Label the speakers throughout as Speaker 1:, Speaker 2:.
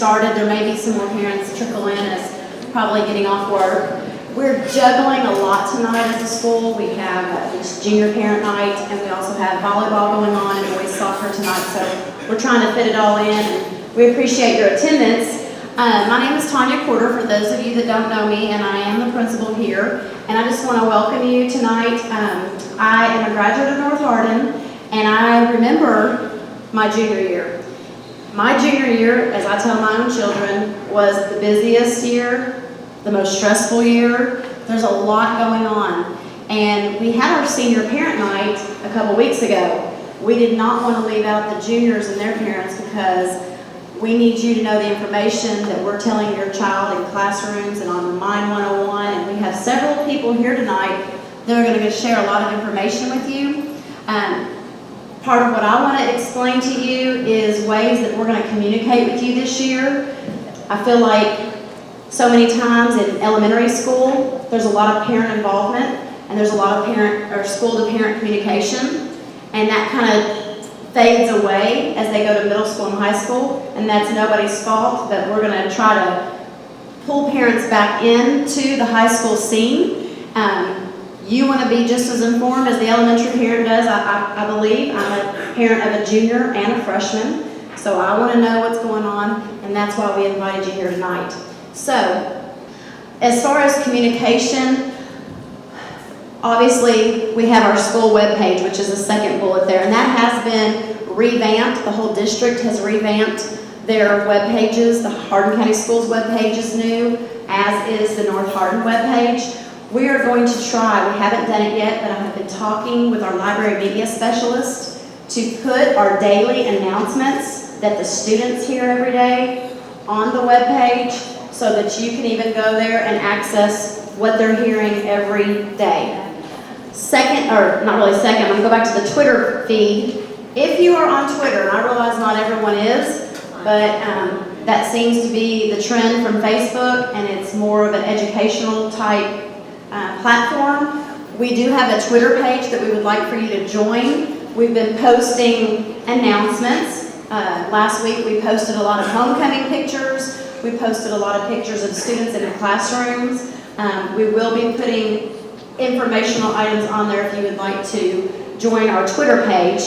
Speaker 1: started. There may be some more parents trickle in as probably getting off work. We're juggling a lot tonight as a school. We have this junior parent night, and we also have volleyball going on and boys soccer tonight. So we're trying to fit it all in, and we appreciate your attendance. My name is Tanya Porter, for those of you that don't know me, and I am the principal here. And I just want to welcome you tonight. I am a graduate of North Hardin, and I remember my junior year. My junior year, as I tell my own children, was the busiest year, the most stressful year. There's a lot going on. And we had our senior parent night a couple weeks ago. We did not want to leave out the juniors and their parents because we need you to know the information that we're telling your child in classrooms and on Mind 101. And we have several people here tonight that are going to share a lot of information with you. Part of what I want to explain to you is ways that we're going to communicate with you this year. I feel like so many times in elementary school, there's a lot of parent involvement and there's a lot of parent or school-to-parent communication, and that kind of fades away as they go to middle school and high school, and that's nobody's fault, but we're going to try to pull parents back into the high school scene. You want to be just as informed as the elementary parent does, I believe. I'm a parent of a junior and a freshman, so I want to know what's going on, and that's why we invited you here tonight. So, as far as communication, obviously we have our school webpage, which is the second bullet there, and that has been revamped. The whole district has revamped their web pages. The Hardin County Schools webpage is new, as is the North Hardin webpage. We are going to try, we haven't done it yet, but I have been talking with our library media specialist to put our daily announcements that the students hear every day on the webpage, so that you can even go there and access what they're hearing every day. Second, or not really second, I'm going to go back to the Twitter feed. If you are on Twitter, and I realize not everyone is, but that seems to be the trend from Facebook, and it's more of an educational type platform. We do have a Twitter page that we would like for you to join. We've been posting announcements. Last week we posted a lot of homecoming pictures. We posted a lot of pictures of students in the classrooms. We will be putting informational items on there if you would like to join our Twitter page.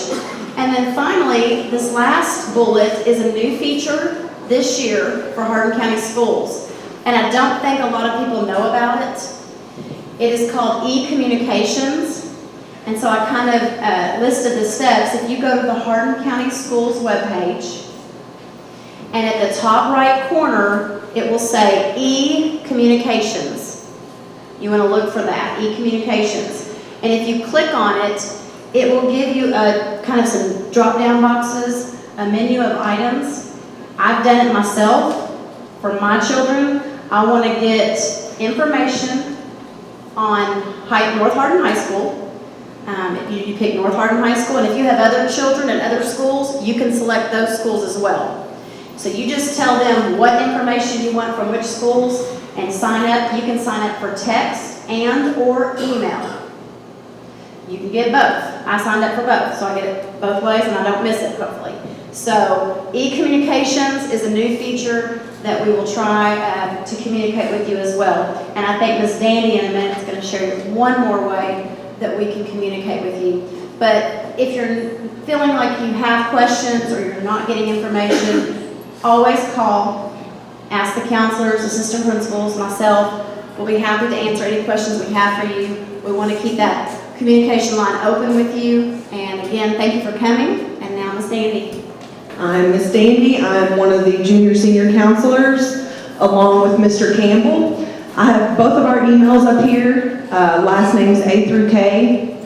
Speaker 1: And then finally, this last bullet is a new feature this year for Hardin County Schools. And I don't think a lot of people know about it. It is called e-communications. And so I kind of listed the steps. If you go to the Hardin County Schools webpage, and at the top right corner, it will say e-communications. You want to look for that, e-communications. And if you click on it, it will give you a kind of some drop-down boxes, a menu of items. I've done it myself for my children. I want to get information on North Hardin High School. You pick North Hardin High School, and if you have other children at other schools, you can select those schools as well. So you just tell them what information you want from which schools and sign up. You can sign up for text and or email. You can get both. I signed up for both, so I get it both ways and I don't miss it, hopefully. So e-communications is a new feature that we will try to communicate with you as well. And I think Ms. Dandy in a minute is going to share one more way that we can communicate with you. But if you're feeling like you have questions or you're not getting information, always call, ask the counselors, assistant principals, myself. We'll be happy to answer any questions we have for you. We want to keep that communication line open with you. And again, thank you for coming. And now Ms. Dandy.
Speaker 2: I'm Ms. Dandy. I'm one of the junior-senior counselors, along with Mr. Campbell. I have both of our emails up here. Last names A through K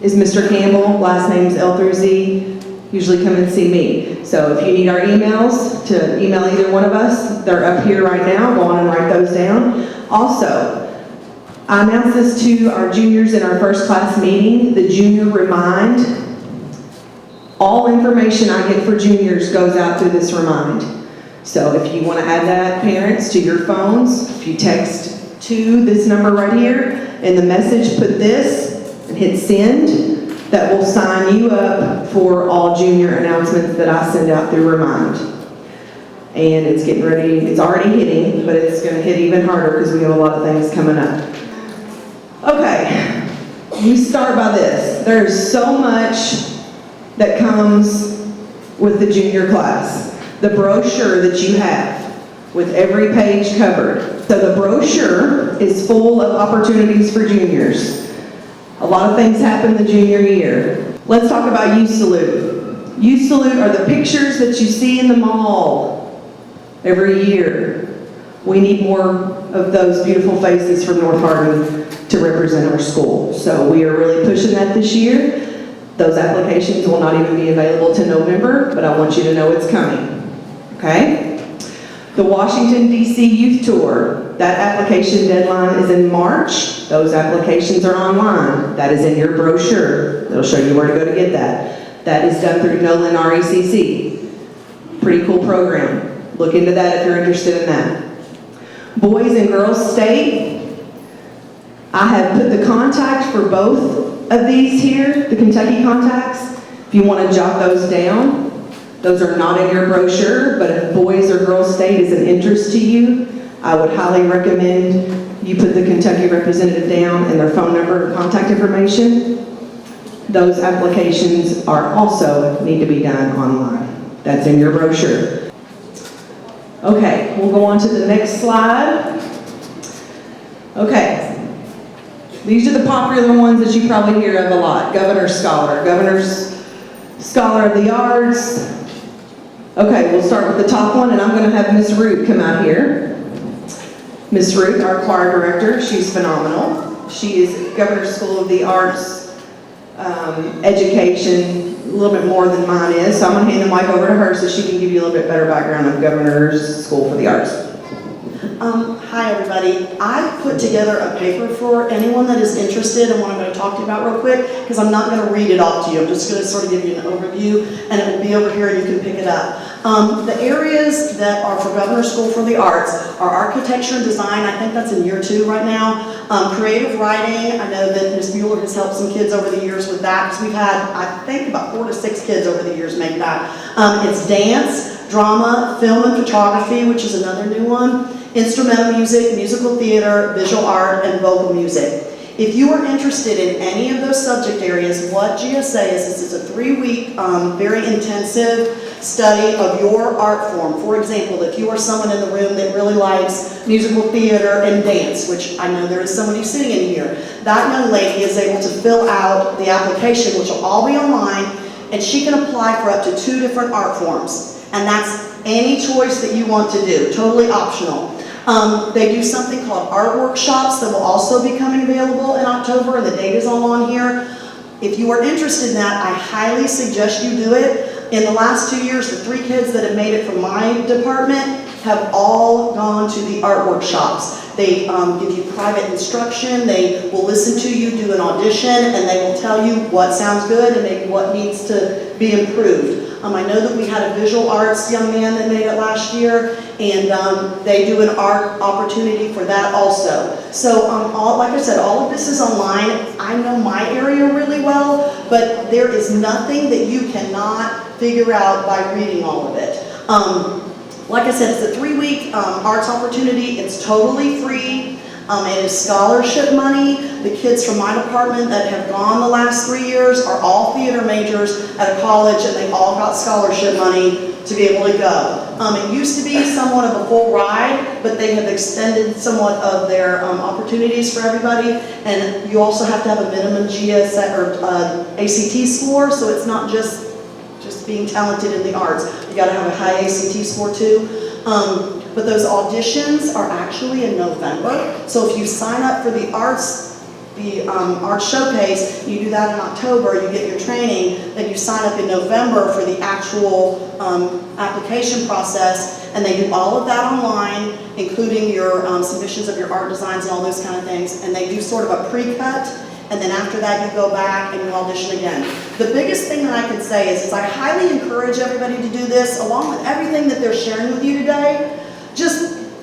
Speaker 2: is Mr. Campbell. Last names L through Z. Usually come and see me. So if you need our emails, to email either one of us, they're up here right now. Go on and write those down. Also, I announced this to our juniors in our first class meeting, the Junior Remind. All information I get for juniors goes out through this Remind. So if you want to add that, parents, to your phones, if you text to this number right here, in the message put this and hit send, that will sign you up for all junior announcements that I send out through Remind. and it's getting ready, it's already hitting, but it's gonna hit even harder because we have a lot of things coming up. Okay, we start by this. There's so much that comes with the junior class. The brochure that you have with every page covered. So the brochure is full of opportunities for juniors. A lot of things happen the junior year. Let's talk about Youth Salute. Youth Salute are the pictures that you see in the mall every year. We need more of those beautiful faces from North Hardin to represent our school. So we are really pushing that this year. Those applications will not even be available to November, but I want you to know it's coming, okay? The Washington, D.C. Youth Tour, that application deadline is in March. Those applications are online. That is in your brochure. It'll show you where to go to get that. That is done through Nolan RECC. Pretty cool program. Look into that if you're interested in that. Boys and Girls State, I have put the contact for both of these here, the Kentucky contacts. If you want to jot those down, those are not in your brochure, but if Boys or Girls State is an interest to you, I would highly recommend you put the Kentucky representative down and their phone number and contact information. Those applications are also need to be done online. That's in your brochure. Okay, we'll go on to the next slide. Okay. These are the popular ones that you probably hear of a lot. Governor's Scholar, Governor's Scholar of the Arts. Okay, we'll start with the top one, and I'm going to have Miss Root come out here. Miss Root, our choir director, she's phenomenal. She is Governor's School of the Arts education, a little bit more than mine is. So I'm going to hand the mic over to her so she can give you a little bit better background on Governor's School for the Arts.
Speaker 3: Hi everybody. I put together a paper for anyone that is interested in what I'm going to talk to you about real quick, because I'm not going to read it off to you. I'm just going to sort of give you an overview, and it will be over here and you can pick it up. The areas that are for Governor's School for the Arts are architecture and design. I think that's in year 2 right now. Creative writing. I know that Ms. Mueller has helped some kids over the years with that, because we've had, I think, about 4 to 6 kids over the years make that. It's dance, drama, film and photography, which is another new one. Instrumental music, musical theater, visual art, and vocal music. If you are interested in any of those subject areas, what GSA is a 3-week, very intensive study of your art form. For example, if you are someone in the room that really likes musical theater and dance, which I know there is somebody sitting in here, that young lady is able to fill out the application, which will all be online, and she can apply for up to 2 different art forms. And that's any choice that you want to do, totally optional. They do something called art workshops that will also be coming available in October, and the date is all on here. If you are interested in that, I highly suggest you do it. In the last 2 years, the 3 kids that have made it from my department have all gone to the art workshops. They give you private instruction, they will listen to you do an audition, and they will tell you what sounds good and maybe what needs to be improved. I know that we had a visual arts young man that made it last year, and they do an art opportunity for that also. So like I said, all of this is online. I know my area really well, but there is nothing that you cannot figure out by reading all of it. Like I said, it's a 3-week arts opportunity. It's totally free. It is scholarship money. The kids from my department that have gone the last 3 years are all theater majors at a college, and they all got scholarship money to be able to go. It used to be somewhat of a full ride, but they have extended somewhat of their opportunities for everybody. And you also have to have a minimum GSA or ACT score, so it's not just being talented in the arts. You got to have a high ACT score too. But those auditions are actually in November. So if you sign up for the arts showcase, you do that in October, you get your training, then you sign up in November for the actual application process, and they do all of that online, including your submissions of your art designs and all those kind of things, and they do sort of a pre-cut, and then after that you go back and you audition again. The biggest thing that I could say is I highly encourage everybody to do this, along with everything that they're sharing with you today.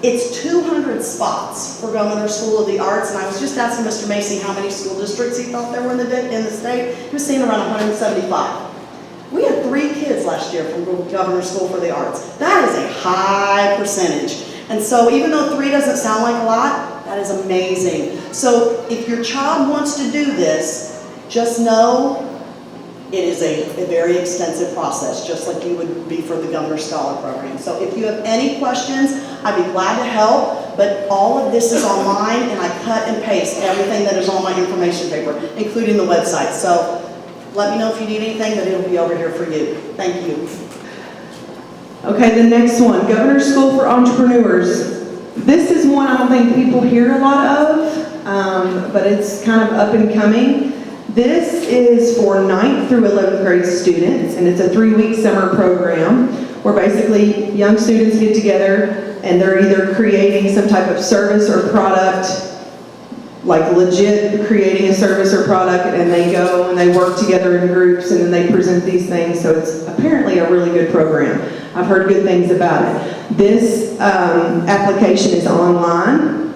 Speaker 3: It's 200 spots for Governor's School of the Arts, and I was just asking Mr. Macy how many school districts he thought there were in the state. He was saying around 175. We had 3 kids last year from Governor's School for the Arts. That is a high percentage. And so even though 3 doesn't sound like a lot, that is amazing. So if your child wants to do this, just know it is a very extensive process, just like you would be for the Governor's Scholar Program. So if you have any questions, I'd be glad to help, but all of this is online, and I cut and paste everything that is on my information paper, including the website. So let me know if you need anything, but it'll be over here for you. Thank you.
Speaker 2: Okay, the next one, Governor's School for Entrepreneurs. This is one I don't think people hear a lot of, but it's kind of up and coming. This is for 9th through 11th grade students, and it's a 3-week summer program where basically young students get together and they're either creating some type of service or product, like legit creating a service or product, and they go and they work together in groups and then they present these things. So it's apparently a really good program. I've heard good things about it. This application is online.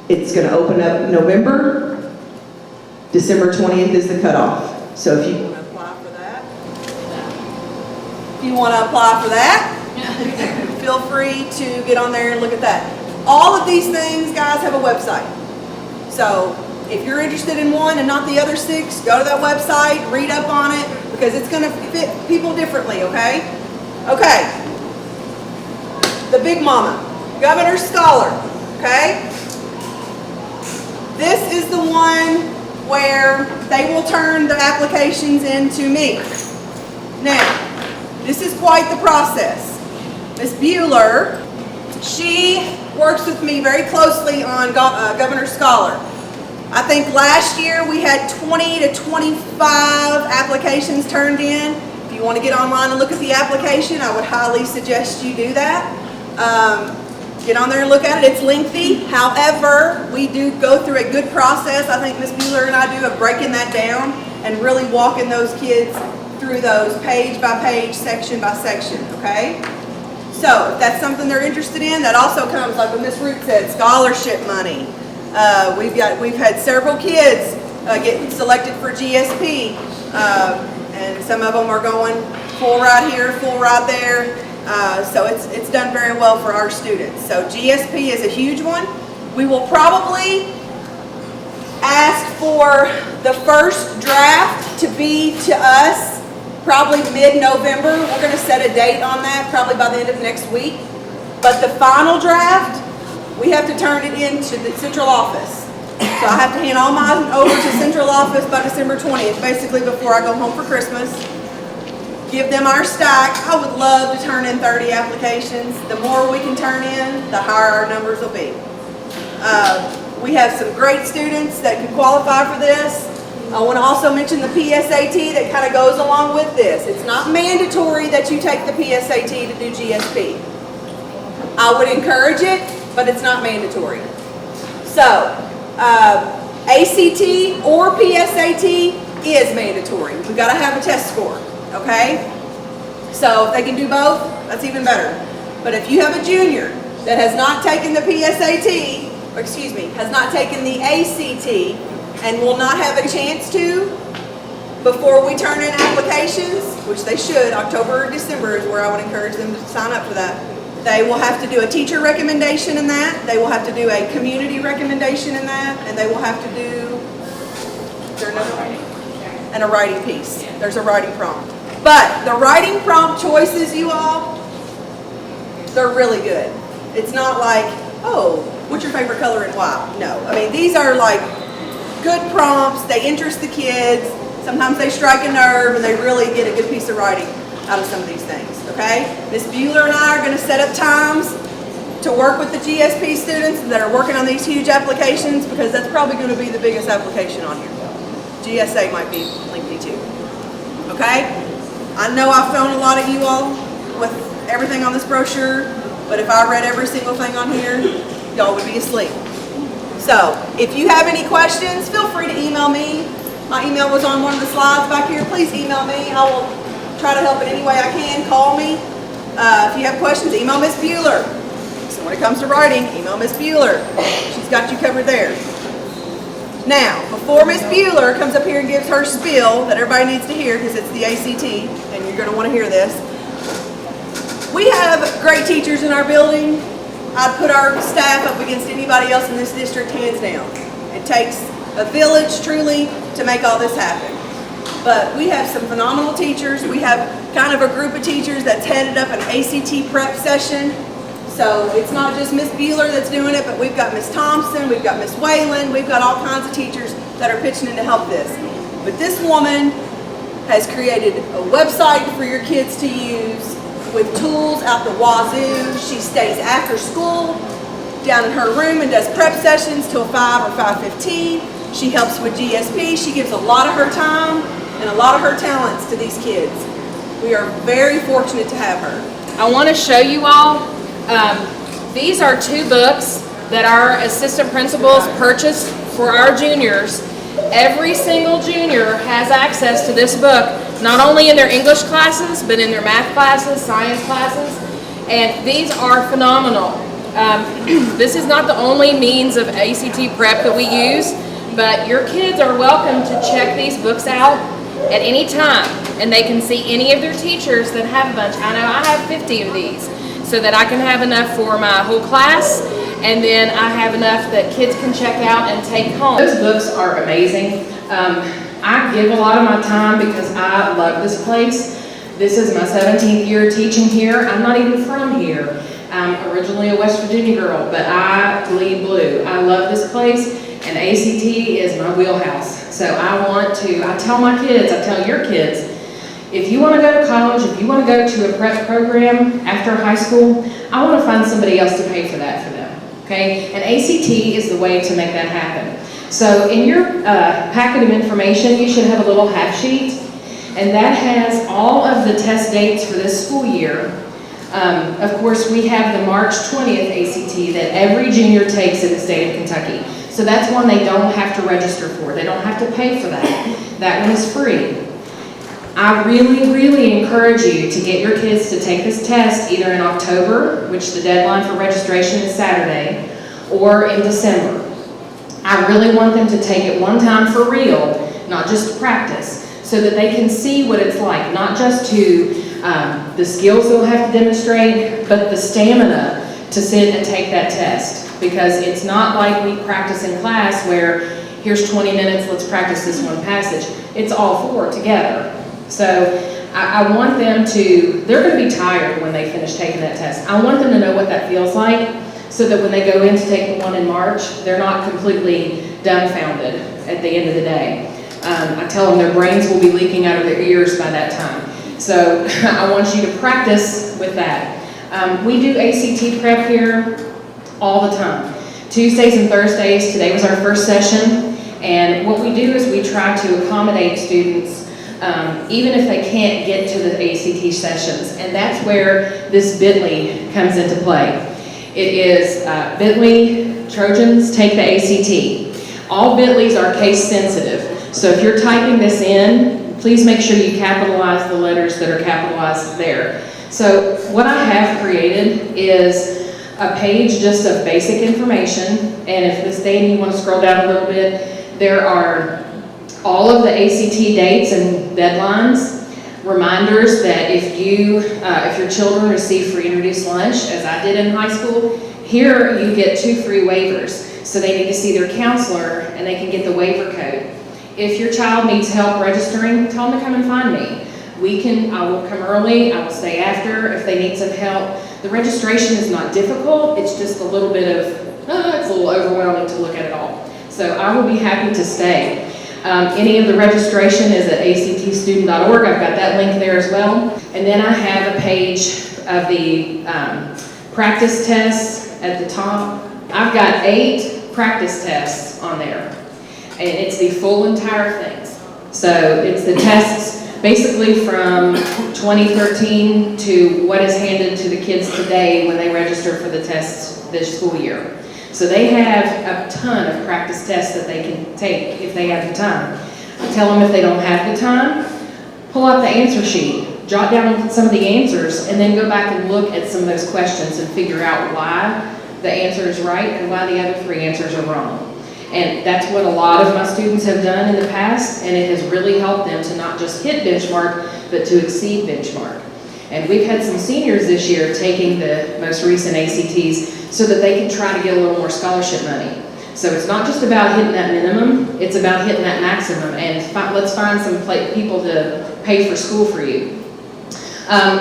Speaker 2: It's going to open up November. December 20th is the cutoff. So if you want to apply for that, feel free to get on there and look at that. All of these things, guys, have a website. So if you're interested in one and not the other 6, go to that website, read up on it, because it's going to fit people differently, okay? Okay. The Big Mama, Governor's Scholar, okay? This is the one where they will turn the applications into me. Now, this is quite the process. Ms. Bueller, she works with me very closely on Governor's Scholar. I think last year we had 20 to 25 applications turned in. If you want to get online and look at the application, I would highly suggest you do that. Get on there and look at it. It's lengthy. However, we do go through a good process. I think Ms. Bueller and I do of breaking that down and really walking those kids through those page by page, section by section, okay? So if that's something they're interested in, that also comes, like what Ms. Root said, scholarship money. We've had several kids get selected for GSP, and some of them are going full ride here, full ride there. So it's done very well for our students. So GSP is a huge one. We will probably ask for the first draft to be to us probably mid-November. We're going to set a date on that probably by the end of next week. But the final draft, we have to turn it into the central office. So I have to hand all mine over to central office by December 20th, basically before I go home for Christmas. Give them our stack. I would love to turn in 30 applications. The more we can turn in, the higher our numbers will be. We have some great students that could qualify for this. I want to also mention the PSAT that kind of goes along with this. It's not mandatory that you take the PSAT to do GSP. I would encourage it, but it's not mandatory. So, ACT or PSAT is mandatory. We've got to have a test score. Okay? So if they can do both, that's even better. But if you have a junior that has not taken the PSAT, or excuse me, has not taken the ACT and will not have a chance to before we turn in applications, which they should, October or December is where I would encourage them to sign up for that. They will have to do a teacher recommendation in that. They will have to do a community recommendation in that. And they will have to do, is there another writing? And a writing piece. There's a writing prompt. But the writing prompt choices, you all, they're really good. It's not like, oh, what's your favorite color and why? No. I mean, these are like good prompts. They interest the kids. Sometimes they strike a nerve and they really get a good piece of writing out of some of these things, okay? Ms. Bueller and I are going to set up times to work with the GSP students that are working on these huge applications, because that's probably going to be the biggest application on here. GSA might be lengthy too, okay? I know I've thrown a lot of you all with everything on this brochure, but if I read every single thing on here, y'all would be asleep. So, if you have any questions, feel free to email me. My email was on one of the slides back here. Please email me. I will try to help in any way I can. Call me. If you have questions, email Ms. Bueller. So when it comes to writing, email Ms. Bueller. She's got you covered there. Now, before Ms. Bueller comes up here and gives her spiel that everybody needs to hear, because it's the ACT, and you're going to want to hear this,
Speaker 4: We have great teachers in our building. I'd put our staff up against anybody else in this district, hands down. It takes a village, truly, to make all this happen. But we have some phenomenal teachers. We have kind of a group of teachers that's headed up an ACT prep session. So it's not just Miss Bueller that's doing it, but we've got Miss Thompson, we've got Miss Whalen, we've got all kinds of teachers that are pitching in to help this. But this woman has created a website for your kids to use with tools out the wazoo. She stays after school down in her room and does prep sessions till 5 or 5:15. She helps with GSP. She gives a lot of her time and a lot of her talents to these kids. We are very fortunate to have her.
Speaker 5: I want to show you all, these are 2 books that our assistant principals purchased for our juniors. Every single junior has access to this book, not only in their English classes, but in their math classes, science classes, and these are phenomenal. This is not the only means of ACT prep that we use, but your kids are welcome to check these books out at any time, and they can see any of their teachers that have a bunch. I know I have 50 of these, so that I can have enough for my whole class, and then I have enough that kids can check out and take home. Those books are amazing. I give a lot of my time because I love this place. This is my 17th year teaching here. I'm not even from here. I'm originally a West Virginia girl, but I bleed blue. I love this place, and ACT is my wheelhouse. So I tell my kids, I tell your kids, if you want to go to college, if you want to go to a prep program after high school, I want to find somebody else to pay for that for them, okay? And ACT is the way to make that happen. So in your packet of information, you should have a little half sheet, and that has all of the test dates for this school year. Of course, we have the March 20th ACT that every junior takes in the state of Kentucky. So that's one they don't have to register for. They don't have to pay for that. That one is free. I really, really encourage you to get your kids to take this test either in October, which the deadline for registration is Saturday, or in December. I really want them to take it one time for real, not just to practice, so that they can see what it's like, not just to the skills they'll have to demonstrate, but the stamina to sit and take that test. Because it's not like we practice in class where here's 20 minutes, let's practice this one passage. It's all 4 together. So I want them to, they're going to be tired when they finish taking that test. I want them to know what that feels like so that when they go in to take the one in March, they're not completely dumbfounded at the end of the day. I tell them their brains will be leaking out of their ears by that time. So I want you to practice with that. We do ACT prep here all the time. Tuesdays and Thursdays, today was our first session, and what we do is we try to accommodate students even if they can't get to the ACT sessions, and that's where this bit.ly comes into play. It is bit.ly Trojans Take the ACT. All bit.lys are case sensitive, so if you're typing this in, please make sure you capitalize the letters that are capitalized there. So what I have created is a page just of basic information, and if Miss Dana, you want to scroll down a little bit, there are all of the ACT dates and deadlines, reminders that if your children receive free introduced lunch, as I did in high school, here you get 2 free waivers. So they need to see their counselor and they can get the waiver code. If your child needs help registering, tell them to come and find me. I will come early, I will stay after if they need some help. The registration is not difficult, it's just a little bit of, it's a little overwhelming to look at it all. So I will be happy to stay. Any of the registration is at actstudent.org. I've got that link there as well. And then I have a page of the practice tests at the top. I've got 8 practice tests on there. And it's the full entire things. So it's the tests basically from 2013 to what is handed to the kids today when they register for the tests this school year. So they have a ton of practice tests that they can take if they have the time. I tell them if they don't have the time, pull out the answer sheet, jot down some of the answers, and then go back and look at some of those questions and figure out why the answer is right and why the other 3 answers are wrong. And that's what a lot of my students have done in the past, and it has really helped them to not just hit benchmark, but to exceed benchmark. And we've had some seniors this year taking the most recent ACTs so that they can try to get a little more scholarship money. So it's not just about hitting that minimum, it's about hitting that maximum, and let's find some people to pay for school for you.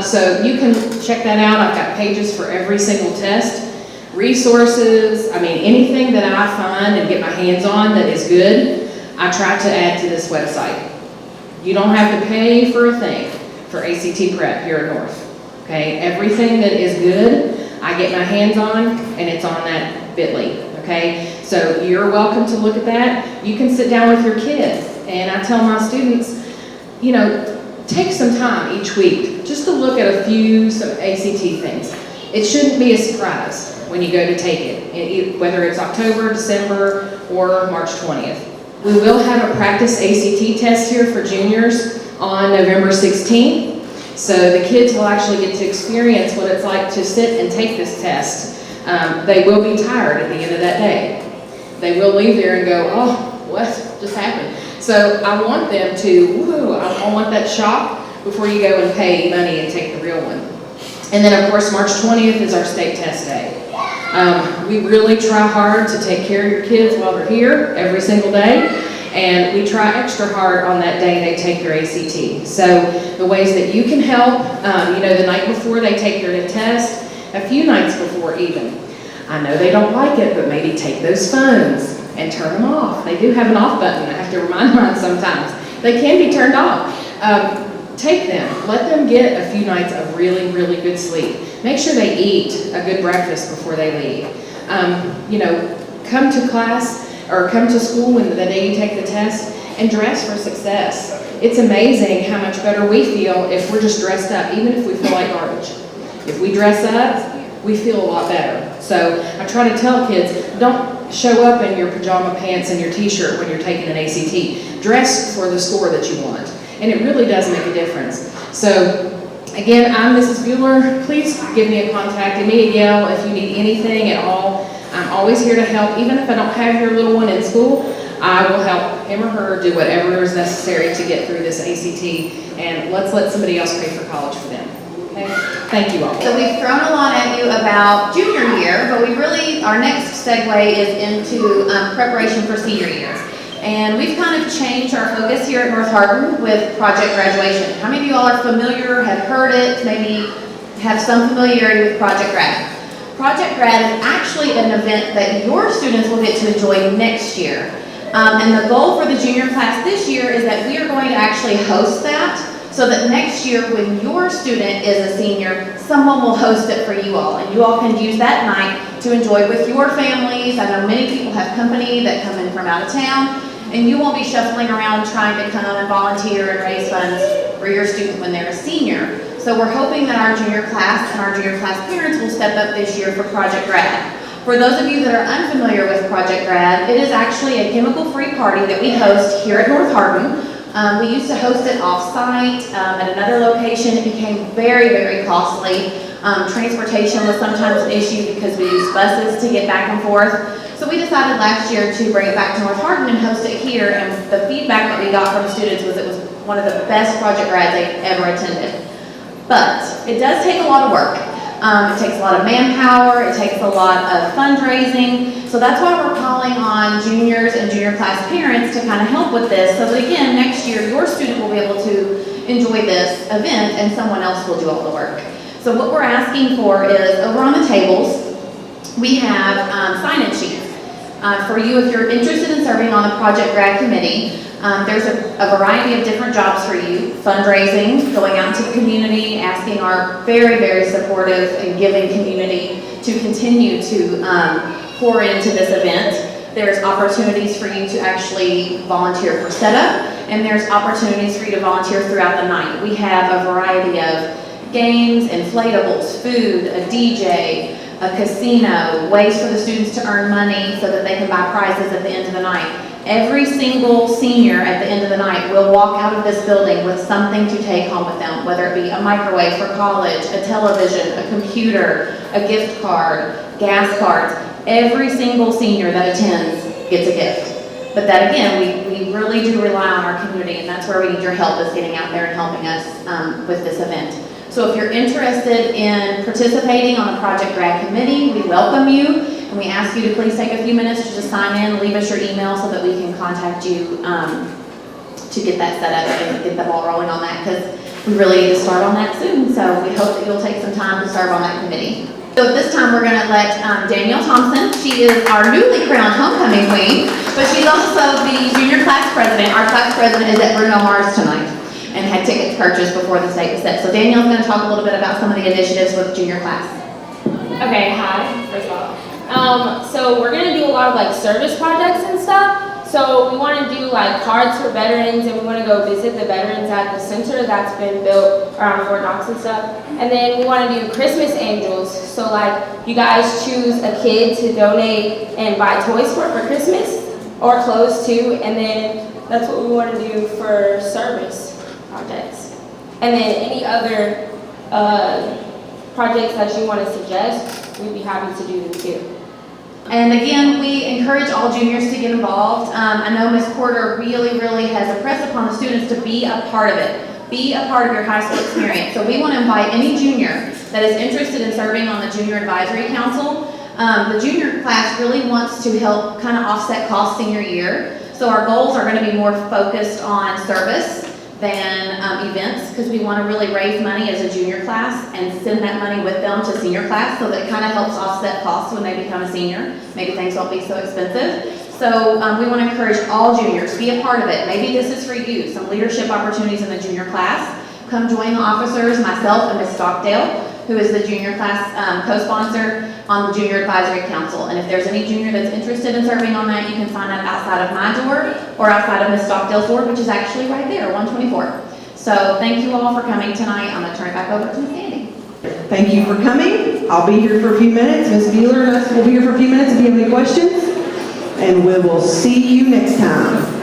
Speaker 5: So you can check that out. I've got pages for every single test, resources, I mean anything that I find and get my hands on that is good, I try to add to this website. You don't have to pay for a thing for ACT Prep here at North, okay? Everything that is good, I get my hands on, and it's on that bit.ly, okay? So you're welcome to look at that. You can sit down with your kids, and I tell my students, you know, take some time each week just to look at some ACT things. It shouldn't be a surprise when you go to take it, whether it's October, December, or March 20th. We will have a practice ACT test here for juniors on November 16th. So the kids will actually get to experience what it's like to sit and take this test. They will be tired at the end of that day. They will leave there and go, oh, what just happened? So I want them to, I want that shock before you go and pay money and take the real one. And then of course, March 20th is our state test day. We really try hard to take care of your kids while they're here every single day. And we try extra hard on that day they take their ACT. So the ways that you can help, you know, the night before they take their test, a few nights before even. I know they don't like it, but maybe take those phones and turn them off. They do have an off button. I have to remind mine sometimes. They can be turned off. Take them. Let them get a few nights of really, really good sleep. Make sure they eat a good breakfast before they leave. You know, come to class or come to school when the day you take the test and dress for success. It's amazing how much better we feel if we're just dressed up, even if we feel like garbage. If we dress up, we feel a lot better. So I try to tell kids, don't show up in your pajama pants and your t-shirt when you're taking an ACT. Dress for the score that you want. And it really does make a difference. So again, I'm Mrs. Bueller. Please give me a contact, give me a yell if you need anything at all. I'm always here to help. Even if I don't have your little one in school, I will help him or her do whatever is necessary to get through this ACT. And let's let somebody else pay for college for them. Okay? Thank you all.
Speaker 1: So we've thrown a lot at you about junior year, but our next segue is into preparation for senior year. And we've kind of changed our focus here at North Hardin with Project Graduation. How many of you all are familiar, have heard it, maybe have some familiarity with Project Grad? Project Grad is actually an event that your students will get to enjoy next year. And the goal for the junior class this year is that we are going to actually host that so that next year when your student is a senior, someone will host it for you all. And you all can use that night to enjoy with your families. I know many people have company that come in from out of town. And you won't be shuffling around trying to come and volunteer and raise funds for your student when they're a senior. So we're hoping that our junior class and our junior class parents will step up this year for Project Grad. For those of you that are unfamiliar with Project Grad, it is actually a chemical-free party that we host here at North Hardin. We used to host it off-site at another location. It became very, very costly. Transportation was sometimes an issue because we used buses to get back and forth. So we decided last year to bring it back to North Hardin and host it here, and the feedback that we got from students was it was one of the best Project Grads they've ever attended. But it does take a lot of work. It takes a lot of manpower, it takes a lot of fundraising, so that's why we're calling on juniors and junior class parents to kind of help with this, so that again, next year, your student will be able to enjoy this event and someone else will do all the work. So what we're asking for is, over on the tables, we have sign-in sheets. For you, if you're interested in serving on the Project Grad Committee, there's a variety of different jobs for you. Fundraising, going out to the community, asking our very, very supportive and giving community to continue to pour into this event. There's opportunities for you to actually volunteer for setup, and there's opportunities for you to volunteer throughout the night. We have a variety of games, inflatables, food, a DJ, a casino, ways for the students to earn money so that they can buy prizes at the end of the night. Every single senior at the end of the night will walk out of this building with something to take home with them, whether it be a microwave for college, a television, a computer, a gift card, gas cards. Every single senior that attends gets a gift. But that again, we really do rely on our community, and that's where we need your help, is getting out there and helping us with this event. So if you're interested in participating on the Project Grad Committee, we welcome you, and we ask you to please take a few minutes to just sign in, leave us your email so that we can contact you to get that set up and get the ball rolling on that, because we really need to start on that soon. So we hope that you'll take some time to serve on that committee. So at this time, we're going to let Danielle Thompson. She is our newly crowned homecoming queen, but she's also the junior class president. Our class president is at Bruno Mars tonight and had tickets purchased before the state was set. So Danielle's going to talk a little bit about some of the initiatives with junior class.
Speaker 5: Okay, hi, first of all. So we're gonna do a lot of like service projects and stuff. So we wanna do like cards for veterans, and we wanna go visit the veterans at the center that's been built around Fort Knox and stuff. And then we wanna do Christmas angels. So like you guys choose a kid to donate and buy toys for Christmas, or clothes too. And then that's what we wanna do for service projects. And then any other projects that you want to suggest, we'd be happy to do them too.
Speaker 1: And again, we encourage all juniors to get involved. I know Ms. Porter really has impressed upon the students to be a part of it. Be a part of your high school experience. So we want to invite any junior that is interested in serving on the Junior Advisory Council. The junior class really wants to help kind of offset costs senior year. So our goals are going to be more focused on service than events, because we want to really raise money as a junior class and send that money with them to senior class, so that it kind of helps offset costs when they become a senior. Maybe things won't be so expensive. So we want to encourage all juniors, be a part of it. Maybe this is for you, some leadership opportunities in the junior class. Come join the officers, myself and Ms. Stockdale, who is the junior class co-sponsor on the Junior Advisory Council. And if there's any junior that's interested in serving on that, you can sign up outside of my door or outside of Ms. Stockdale's door, which is actually right there, 124. So thank you all for coming tonight. I'm gonna turn it back over to Ms. Andy.
Speaker 2: Thank you for coming. I'll be here for a few minutes. Ms. Beeler and us will be here for a few minutes if you have any questions. And we will see you next time.